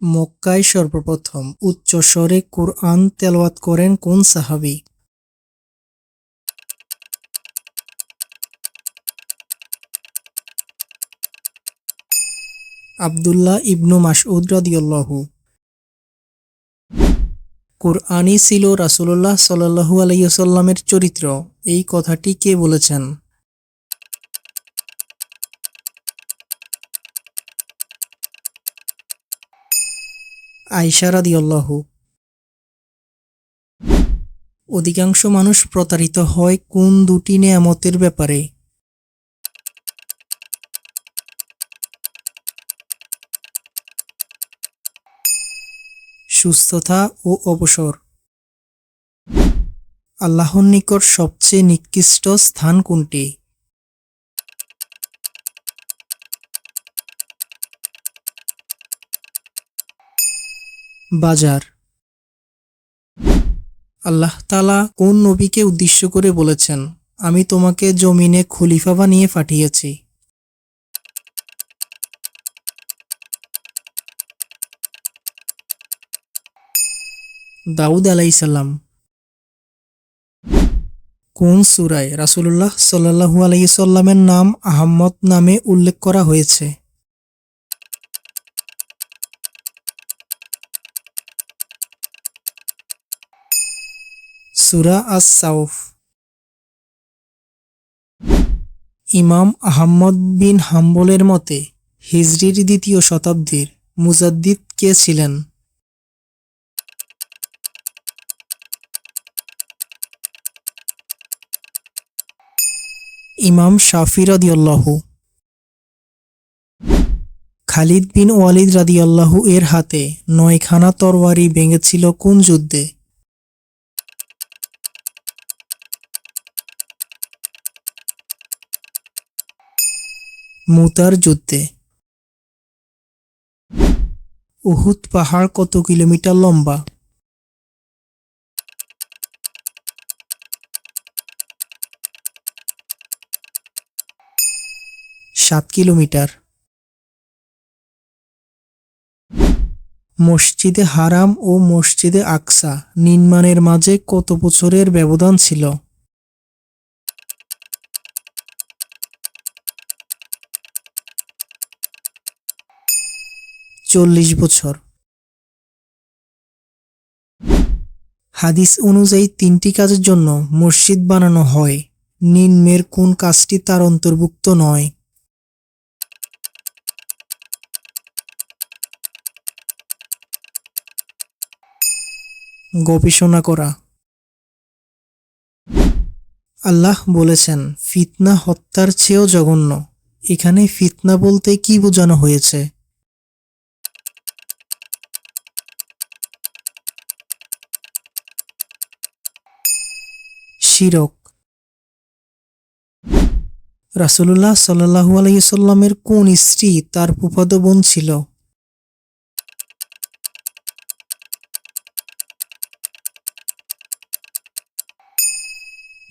মক্কায় সর্বপ্রথম উচ্চস্বরে কুরআন তেলাওয়াত করেন কোন সাহাবী? আব্দুল্লাহ ইবনু মাসউদ রাদিয়াল্লাহু। কুরআনই ছিল রাসূলুল্লাহ সাল্লাল্লাহু আলাইহি ওয়াসাল্লামের চরিত্র, এই কথাটি কে বলেছেন? আয়েশা রাদিয়াল্লাহু। অধিকাংশ মানুষ প্রতারিত হয় কোন দুটি নেয়ামতের ব্যাপারে? সুস্থতা ও অবসর। আল্লাহর নিকট সবচেয়ে নিকৃষ্ট স্থান কোনটি? বাজার। আল্লাহ তাআলা কোন নবীকে উদ্দেশ্য করে বলেছেন, আমি তোমাকে জমিনে খলিফা বানিয়ে পাঠিয়েছি? দাউদ আলাইহিস সালাম। কোন সূরায় রাসূলুল্লাহ সাল্লাল্লাহু আলাইহি সাল্লামের নাম আহমদ নামে উল্লেখ করা হয়েছে? সূরা আস-সাউফ। ইমাম আহমদ বিন হাম্বলের মতে হিজরির ২য় শতাব্দীর মুজাদ্দিদ কে ছিলেন? ইমাম শাফি রাদিয়াল্লাহু। খালিদ বিন ওয়ালিদ রাদিয়াল্লাহু এর হাতে ৯খানা তরবারি ভেঙেছিল কোন যুদ্ধে? মুতার যুদ্ধে। উহুদ পাহাড় কত কিলোমিটার লম্বা? ৭ কিলোমিটার। মসজিদে হারাম ও মসজিদে আকসা নির্মাণের মাঝে কত বছরের ব্যবধান ছিল? ৪০ বছর। হাদিস অনুযায়ী ৩টি কাজের জন্য মসজিদ বানানো হয়, নিম্নের কোন কাজটি তার অন্তর্ভুক্ত নয়? গবেষণা করা। আল্লাহ বলেছেন, ফিতনা হত্যার চেয়েও জঘন্য। এখানে ফিতনা বলতে কি বোঝানো হয়েছে? শিরক। রাসূলুল্লাহ সাল্লাল্লাহু আলাইহি সাল্লামের কোন স্ত্রী তার ফুফাতো বোন ছিল?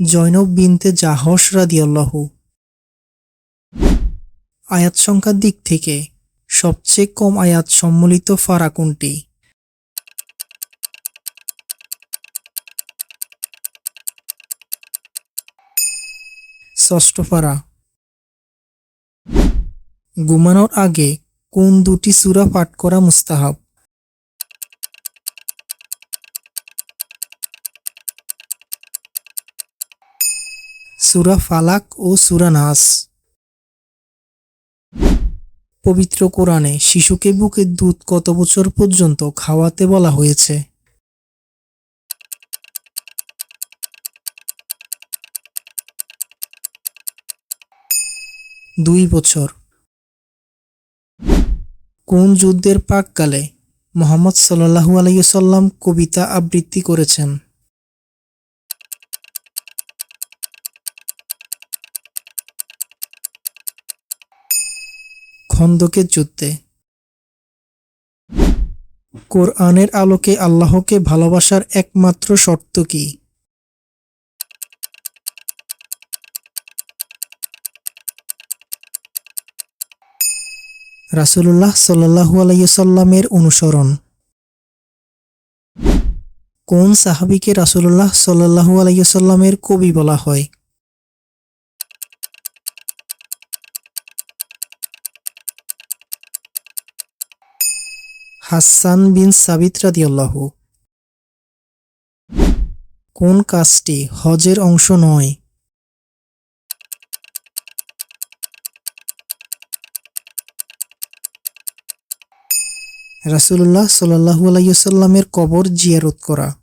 জয়নব বিনতে জাহশ রাদিয়াল্লাহু। আয়াত সংখ্যার দিক থেকে সবচেয়ে কম আয়াত সম্বলিত ফারা কোনটি? ষষ্ঠ ফারা। ঘুমানোর আগে কোন দুটি সূরা পাঠ করা মুস্তাহাব? সূরা ফালাক ও সূরা নাস। পবিত্র কোরআনে শিশুকে বুকের দুধ কত বছর পর্যন্ত খাওয়াতে বলা হয়েছে? ২ বছর। কোন যুদ্ধের প্রাক্কালে মুহাম্মদ সাল্লাল্লাহু আলাইহি ওয়াসাল্লাম কবিতা আবৃত্তি করেছেন? খন্দকের যুদ্ধে। কোরআনের আলোকে আল্লাহকে ভালোবাসার একমাত্র শর্ত কি? রাসূলুল্লাহ সাল্লাল্লাহু আলাইহি সাল্লামের অনুসরণ। কোন সাহাবীকে রাসূলুল্লাহ সাল্লাল্লাহু আলাইহি সাল্লামের কবি বলা হয়? হাসসান বিন সাবিত রাদিয়াল্লাহু। কোন কাজটি হজের অংশ নয়? রাসূলুল্লাহ সাল্লাল্লাহু আলাইহি সাল্লামের কবর জিয়ারত করা।